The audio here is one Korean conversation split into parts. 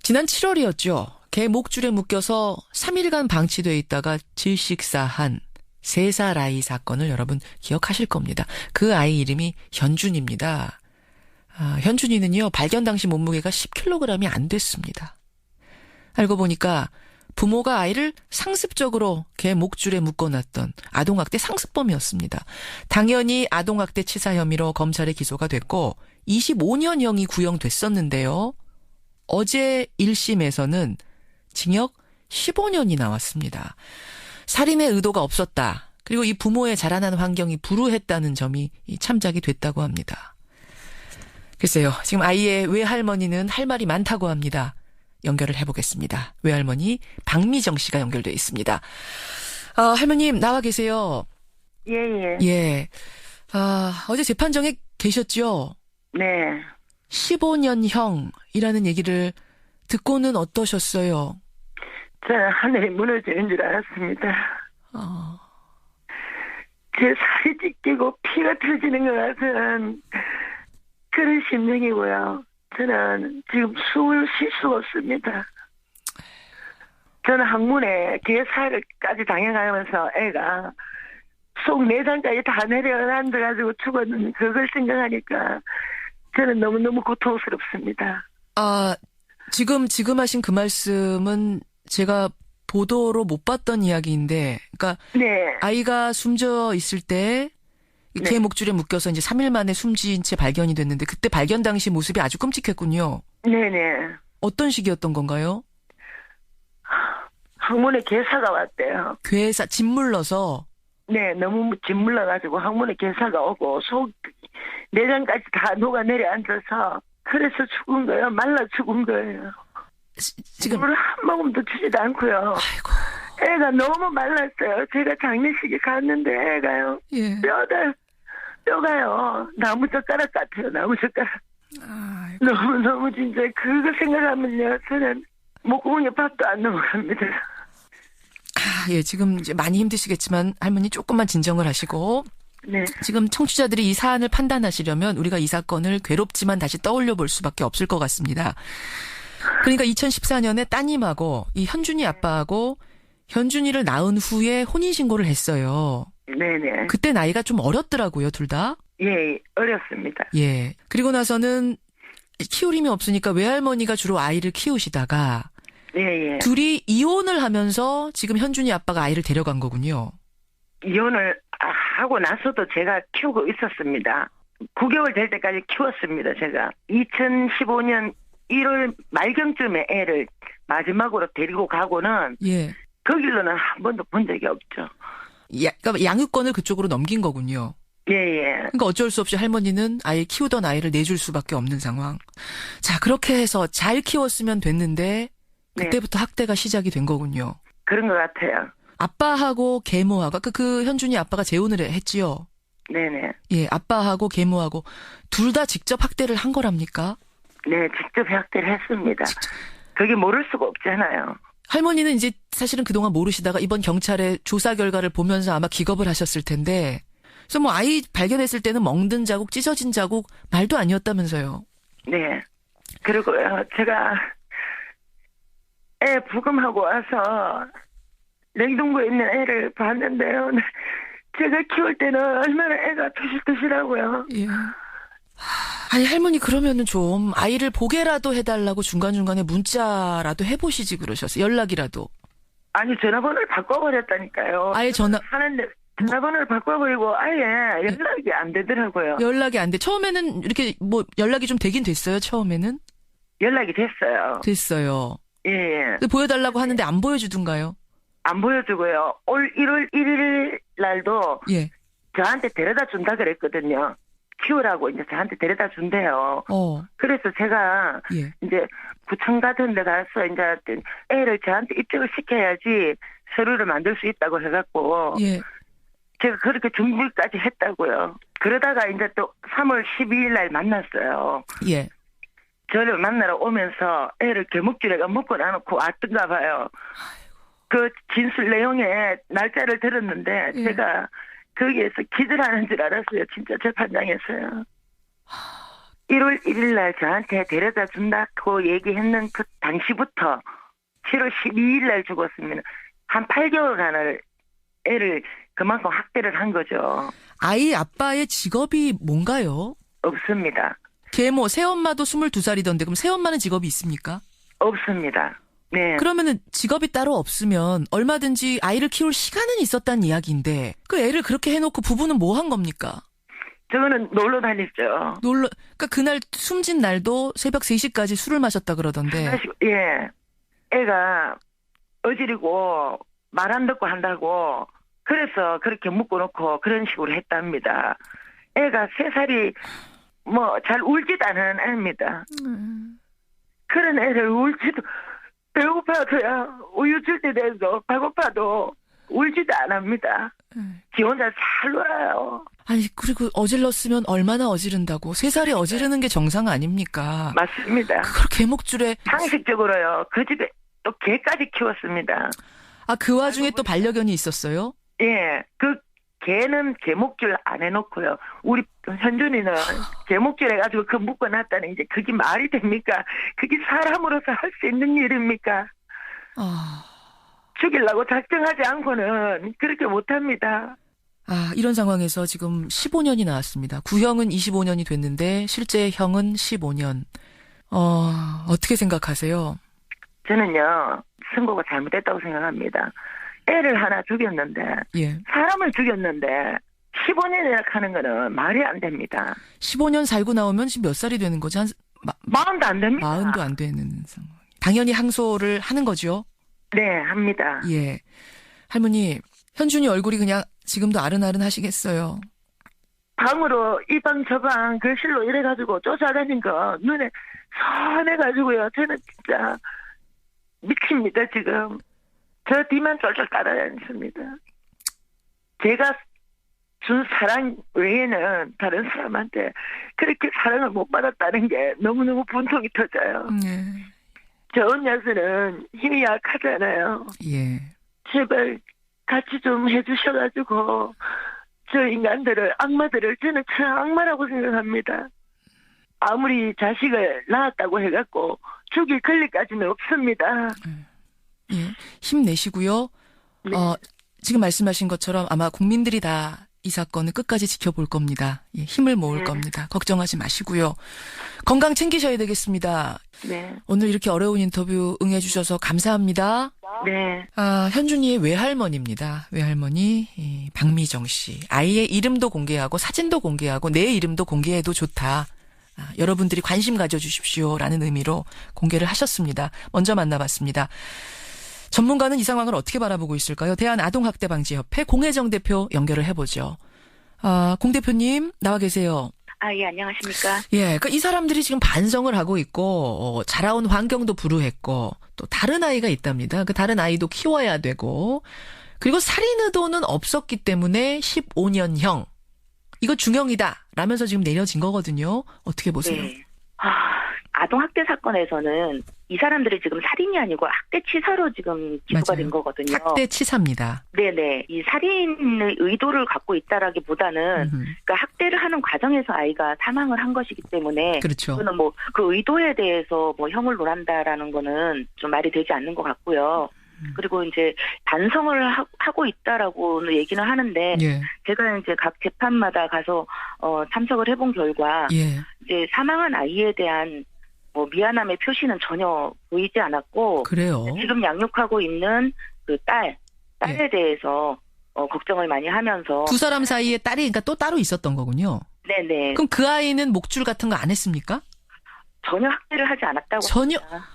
지난 7월이었죠. 개 목줄에 묶여서 3일간 방치돼 있다가 질식사한 3살 아이 사건을 여러분 기억하실 겁니다. 그 아이 이름이 현준입니다. 현준이는요, 발견 당시 몸무게가 10kg이 안 됐습니다. 알고 보니까 부모가 아이를 상습적으로 개 목줄에 묶어놨던 아동학대 상습범이었습니다. 당연히 아동학대 치사 혐의로 검찰에 기소가 됐고 25년형이 구형됐었는데요. 어제 1심에서는 징역 15년이 나왔습니다. 살인의 의도가 없었다. 그리고 이 부모의 자라나는 환경이 불우했다는 점이 참작이 됐다고 합니다. 글쎄요. 지금 아이의 외할머니는 할 말이 많다고 합니다. 연결을 해보겠습니다. 외할머니 박미정 씨가 연결돼 있습니다. 할머님 나와 계세요. 예. 예. 어제 재판정에 계셨죠? 네. 15년형이라는 얘기를 듣고는 어떠셨어요? 저는 하늘이 무너지는 줄 알았습니다. 제 살이 찢기고 피가 터지는 것 같은 그런 심정이고요. 저는 지금 숨을 쉴 수가 없습니다. 저는 항문에 개살까지 당해가면서 애가 속 내장까지 다 내려앉아가지고 죽었는 그걸 생각하니까 저는 너무너무 고통스럽습니다. 지금 하신 그 말씀은 제가 보도로 못 봤던 이야기인데, 그러니까 네. 아이가 숨져 있을 때 개 목줄에 묶여서 이제 3일 만에 숨진 채 발견이 됐는데 그때 발견 당시 모습이 아주 끔찍했군요. 네네. 어떤 식이었던 건가요? 항문에 개사가 왔대요. 괴사 짓물러서. 네, 너무 짓물러가지고 항문에 개사가 오고 속 내장까지 다 녹아 내려앉아서 그래서 죽은 거예요. 말라 죽은 거예요. 지금 물을 한 모금도 주지도 않고요. 아이고. 애가 너무 말랐어요. 제가 장례식에 갔는데 애가요. 예. 뼈가요. 나무젓가락 같아요. 나무젓가락. 아이고. 너무 진짜 그거 생각하면요. 저는 목구멍에 밥도 안 넘어갑니다. 예, 지금 이제 많이 힘드시겠지만 할머니 조금만 진정을 하시고. 네. 지금 청취자들이 이 사안을 판단하시려면 우리가 이 사건을 괴롭지만 다시 떠올려 볼 수밖에 없을 것 같습니다. 그러니까 2014년에 따님하고 이 현준이 아빠하고 현준이를 낳은 후에 혼인신고를 했어요. 네네. 그때 나이가 좀 어렸더라고요, 둘 다. 예, 어렵습니다. 예. 그리고 나서는 키울 힘이 없으니까 외할머니가 주로 아이를 키우시다가 예. 둘이 이혼을 하면서 지금 현준이 아빠가 아이를 데려간 거군요. 이혼을 하고 나서도 제가 키우고 있었습니다. 9개월 될 때까지 키웠습니다, 제가. 2015년 1월 말경쯤에 애를 마지막으로 데리고 가고는 예. 그 길로는 한 번도 본 적이 없죠. 그러니까 양육권을 그쪽으로 넘긴 거군요. 예. 그러니까 어쩔 수 없이 할머니는 아예 키우던 아이를 내줄 수밖에 없는 상황. 자, 그렇게 해서 잘 키웠으면 됐는데 그때부터 학대가 시작이 된 거군요. 그런 것 같아요. 아빠하고 계모하고 그 현준이 아빠가 재혼을 했지요. 네네. 예, 아빠하고 계모하고 둘 다 직접 학대를 한 거랍니까? 네, 직접 학대를 했습니다. 그게 모를 수가 없잖아요. 할머니는 이제 사실은 그동안 모르시다가 이번 경찰의 조사 결과를 보면서 아마 기겁을 하셨을 텐데, 그래서 뭐 아이 발견했을 때는 멍든 자국, 찢어진 자국 말도 아니었다면서요. 네. 그리고요, 제가 애 부검하고 와서 냉동고에 있는 애를 봤는데요. 제가 키울 때는 얼마나 애가 토실토실하고요. 예. 아니 할머니 그러면은 좀 아이를 보게라도 해달라고 중간중간에 문자라도 해보시지 그러셨어요. 연락이라도. 아니 전화번호를 바꿔버렸다니까요. 아예 하는데 전화번호를 바꿔버리고 아예 연락이 안 되더라고요. 연락이 안 돼. 처음에는 이렇게 뭐 연락이 좀 되긴 됐어요. 처음에는. 연락이 됐어요. 됐어요. 예. 보여달라고 하는데 안 보여주던가요? 안 보여주고요. 올 1월 1일 날도 예. 저한테 데려다 준다 그랬거든요. 키우라고 이제 저한테 데려다 준대요. 그래서 제가 예. 이제 구청 같은 데 가서 이제 애를 저한테 입적을 시켜야지 서류를 만들 수 있다고 해갖고 예. 제가 그렇게 준비까지 했다고요. 그러다가 이제 또 3월 12일 날 만났어요. 예. 저를 만나러 오면서 애를 개목줄에가 묶고 놔놓고 왔던가 봐요. 그 진술 내용에 날짜를 들었는데 예. 제가 거기에서 기절하는 줄 알았어요. 진짜 재판장에서요. 1월 1일 날 저한테 데려다 준다고 얘기했는 그 당시부터 7월 12일 날 죽었으면 한 8개월간을 애를 그만큼 학대를 한 거죠. 아이 아빠의 직업이 뭔가요? 없습니다. 계모, 새엄마도 22살이던데 그럼 새엄마는 직업이 있습니까? 없습니다. 네. 그러면은 직업이 따로 없으면 얼마든지 아이를 키울 시간은 있었다는 이야기인데 그 애를 그렇게 해놓고 부부는 뭐 한 겁니까? 저거는 놀러 다녔죠. 그러니까 그날 숨진 날도 새벽 3시까지 술을 마셨다 그러던데. 예. 애가 어지르고 말 안 듣고 한다고 그래서 그렇게 묶어놓고 그런 식으로 했답니다. 애가 3살이 뭐 잘 울지도 않은 애입니다. 그런 애를 울지도 배고파도야 우유 줄 때 돼서 배고파도 울지도 안 합니다. 지 혼자 잘 놀아요. 아니 그리고 어질렀으면 얼마나 어지른다고. 3살이 어지르는 게 정상 아닙니까? 맞습니다. 그걸 개목줄에. 상식적으로요. 그 집에 또 개까지 키웠습니다. 아, 그 와중에 또 반려견이 있었어요? 예. 그 개는 개목줄 안 해놓고요. 우리 현준이는 개목줄 해가지고 그 묶어놨다는 이제 그게 말이 됩니까? 그게 사람으로서 할 수 있는 일입니까? 죽이려고 작정하지 않고는 그렇게 못합니다. 아, 이런 상황에서 지금 15년이 나왔습니다. 구형은 25년이 됐는데 실제 형은 15년. 어떻게 생각하세요? 저는요. 선고가 잘못됐다고 생각합니다. 애를 하나 죽였는데 예. 사람을 죽였는데 15년이나 하는 거는 말이 안 됩니다. 15년 살고 나오면 지금 몇 살이 되는 거지? 마흔도 안 됩니다. 마흔도 안 되는 상황. 당연히 항소를 하는 거죠? 네, 합니다. 예. 할머니, 현준이 얼굴이 그냥 지금도 아른아른 하시겠어요? 방으로 이 방 저 방 거실로 이래가지고 쫓아다닌 거 눈에 선해가지고요. 저는 진짜 미칩니다 지금. 저 뒤만 쫄쫄 따라다녔습니다. 제가 준 사랑 외에는 다른 사람한테 그렇게 사랑을 못 받았다는 게 너무너무 분통이 터져요. 저 언니는 힘이 약하잖아요. 예. 제발 같이 좀 해주셔가지고 저 인간들을 악마들을 저는 참 악마라고 생각합니다. 아무리 자식을 낳았다고 해갖고 죽일 권리까지는 없습니다. 예. 힘내시고요. 네. 지금 말씀하신 것처럼 아마 국민들이 다 이 사건을 끝까지 지켜볼 겁니다. 예, 힘을 모을 겁니다. 걱정하지 마시고요. 건강 챙기셔야 되겠습니다. 네. 오늘 이렇게 어려운 인터뷰 응해주셔서 감사합니다. 네. 현준이의 외할머니입니다. 외할머니 박미정 씨. 아이의 이름도 공개하고 사진도 공개하고 내 이름도 공개해도 좋다. 여러분들이 관심 가져주십시오라는 의미로 공개를 하셨습니다. 먼저 만나봤습니다. 전문가는 이 상황을 어떻게 바라보고 있을까요? 대한아동학대방지협회 공혜정 대표 연결을 해보죠. 공 대표님 나와 계세요. 예, 안녕하십니까. 예, 그러니까 이 사람들이 지금 반성을 하고 있고 자라온 환경도 불우했고 또 다른 아이가 있답니다. 그 다른 아이도 키워야 되고 그리고 살인 의도는 없었기 때문에 15년형 이거 중형이다 라면서 지금 내려진 거거든요. 어떻게 보세요? 네. 아동학대 사건에서는 이 사람들이 지금 살인이 아니고 학대치사로 지금 기소가 된 거거든요. 학대치사입니다. 네네. 이 살인의 의도를 갖고 있다라기보다는 그러니까 학대를 하는 과정에서 아이가 사망을 한 것이기 때문에 그렇죠. 그거는 뭐 그 의도에 대해서 뭐 형을 논한다라는 거는 좀 말이 되지 않는 것 같고요. 그리고 이제 반성을 하고 있다라고는 얘기는 하는데 예. 제가 이제 각 재판마다 가서 참석을 해본 결과 예. 이제 사망한 아이에 대한 뭐 미안함의 표시는 전혀 보이지 않았고 그래요. 지금 양육하고 있는 그 딸에 예. 대해서 걱정을 많이 하면서 두 사람 사이에 딸이 그러니까 또 따로 있었던 거군요. 네네. 그럼 그 아이는 목줄 같은 거 안 했습니까? 전혀 학대를 하지 않았다고 전혀. 합니다.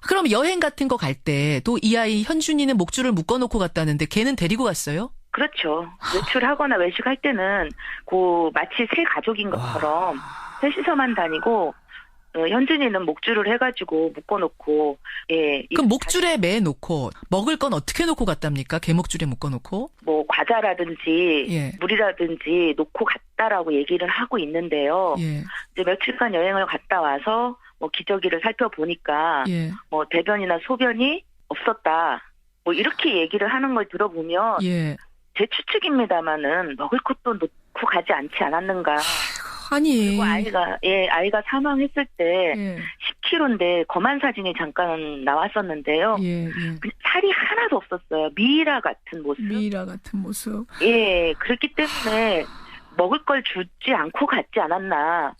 그럼 여행 같은 거 갈 때 또 이 아이 현준이는 목줄을 묶어놓고 갔다는데 걔는 데리고 갔어요? 그렇죠. 외출하거나 외식할 때는 마치 새 가족인 것처럼 셋이서만 다니고 현준이는 목줄을 해가지고 묶어놓고 그럼 목줄에 매놓고 먹을 건 어떻게 놓고 갔답니까? 개 목줄에 묶어놓고? 뭐 과자라든지 예. 물이라든지 놓고 갔다라고 얘기를 하고 있는데요. 예. 이제 며칠간 여행을 갔다 와서 뭐 기저귀를 살펴보니까 예. 뭐 대변이나 소변이 없었다. 뭐 이렇게 얘기를 하는 걸 들어보면 예. 제 추측입니다마는 먹을 것도 놓고 가지 않지 않았는가. 아니. 그리고 아이가 사망했을 때 예. 10kg인데 검안 사진이 잠깐 나왔었는데요. 예, 예. 살이 하나도 없었어요. 미이라 같은 모습. 미이라 같은 모습. 예, 그렇기 때문에 먹을 걸 주지 않고 갔지 않았나.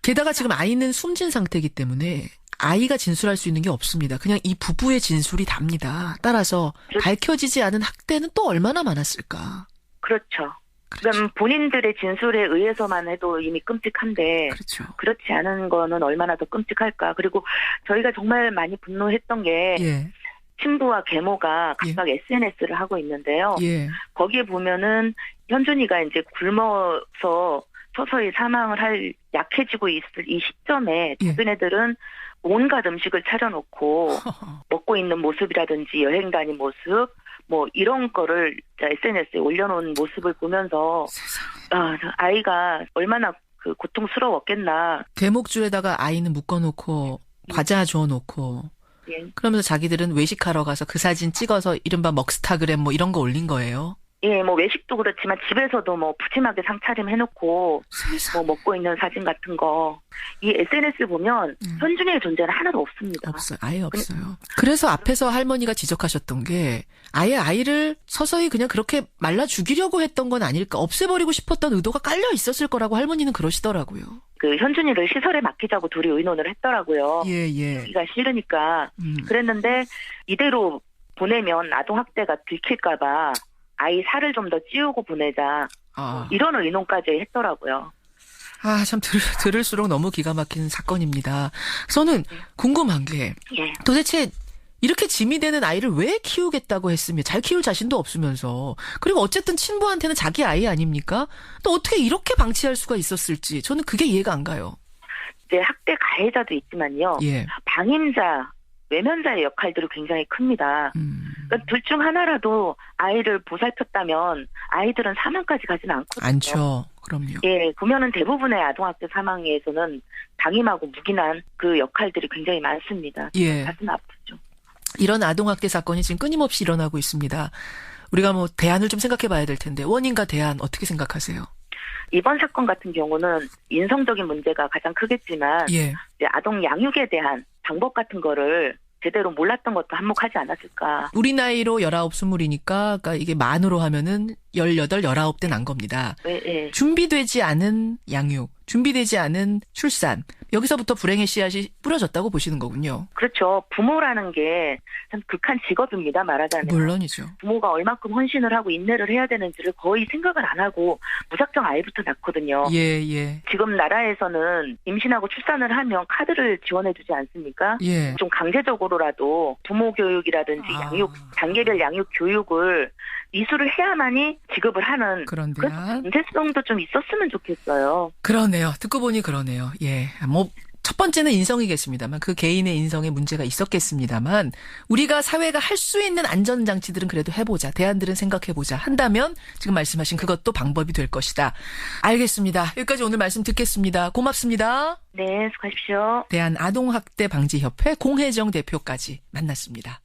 게다가 지금 아이는 숨진 상태이기 때문에 아이가 진술할 수 있는 게 없습니다. 그냥 이 부부의 진술이 답니다. 따라서 밝혀지지 않은 학대는 또 얼마나 많았을까. 그렇죠. 그렇죠. 그럼 본인들의 진술에 의해서만 해도 이미 끔찍한데 그렇죠. 그렇지 않은 거는 얼마나 더 끔찍할까. 그리고 저희가 정말 많이 분노했던 게 예, 친부와 계모가 각각 SNS를 하고 있는데요. 예. 거기에 보면은 현준이가 이제 굶어서 서서히 사망을 할 약해지고 있을 이 시점에 예. 자기네들은 온갖 음식을 차려놓고 먹고 있는 모습이라든지 여행 다닌 모습 뭐 이런 거를 SNS에 올려놓은 모습을 보면서 아이가 얼마나 그 고통스러웠겠나. 대목줄에다가 아이는 묶어놓고 과자 주워놓고 예. 그러면서 자기들은 외식하러 가서 그 사진 찍어서 이른바 먹스타그램 뭐 이런 거 올린 거예요. 예, 뭐 외식도 그렇지만 집에서도 뭐 푸짐하게 상차림 해놓고 세상. 뭐 먹고 있는 사진 같은 거. 이 SNS 보면 현준이의 존재는 하나도 없습니다. 없어요. 아예 없어요. 그래서 앞에서 할머니가 지적하셨던 게 아예 아이를 서서히 그냥 그렇게 말라 죽이려고 했던 건 아닐까. 없애버리고 싶었던 의도가 깔려 있었을 거라고 할머니는 그러시더라고요. 그 현준이를 시설에 맡기자고 둘이 의논을 했더라고요. 예, 예. 하기가 싫으니까. 그랬는데 이대로 보내면 아동학대가 들킬까봐 아이 살을 좀 더 찌우고 보내자. 이런 의논까지 했더라고요. 아, 참 들을수록 너무 기가 막힌 사건입니다. 저는 궁금한 게 예. 도대체 이렇게 짐이 되는 아이를 왜 키우겠다고 했으며 잘 키울 자신도 없으면서 그리고 어쨌든 친부한테는 자기 아이 아닙니까? 또 어떻게 이렇게 방치할 수가 있었을지 저는 그게 이해가 안 가요. 이제 학대 가해자도 있지만요. 예. 방임자, 외면자의 역할들이 굉장히 큽니다. 그러니까 둘 중 하나라도 아이를 보살폈다면 아이들은 사망까지 가지는 않거든요. 않죠. 그럼요. 예, 보면은 대부분의 아동학대 사망에서는 방임하고 묵인한 그 역할들이 굉장히 많습니다. 예. 가슴 아프죠. 이런 아동학대 사건이 지금 끊임없이 일어나고 있습니다. 우리가 뭐 대안을 좀 생각해 봐야 될 텐데 원인과 대안 어떻게 생각하세요? 이번 사건 같은 경우는 인성적인 문제가 가장 크겠지만 예. 이제 아동 양육에 대한 방법 같은 거를 제대로 몰랐던 것도 한몫하지 않았을까. 우리 나이로 19, 20이니까 그러니까 이게 만으로 하면은 18, 19대 난 겁니다. 예. 준비되지 않은 양육, 준비되지 않은 출산, 여기서부터 불행의 씨앗이 뿌려졌다고 보시는 거군요. 그렇죠. 부모라는 게 참 극한 직업입니다. 말하자면. 물론이죠. 부모가 얼마큼 헌신을 하고 인내를 해야 되는지를 거의 생각을 안 하고 무작정 아이부터 낳거든요. 예. 지금 나라에서는 임신하고 출산을 하면 카드를 지원해주지 않습니까? 예. 좀 강제적으로라도 부모 교육이라든지 양육, 단계별 양육 교육을 이수를 해야만이 지급을 하는 그런 그런 대안. 문제성도 좀 있었으면 좋겠어요. 그러네요. 듣고 보니 그러네요. 예. 뭐 첫 번째는 인성이겠습니다만 그 개인의 인성에 문제가 있었겠습니다만 우리가 사회가 할 수 있는 안전장치들은 그래도 해보자. 대안들은 생각해보자. 한다면 지금 말씀하신 그것도 방법이 될 것이다. 알겠습니다. 여기까지 오늘 말씀 듣겠습니다. 고맙습니다. 네, 수고하십시오. 대한아동학대방지협회 공혜정 대표까지 만났습니다.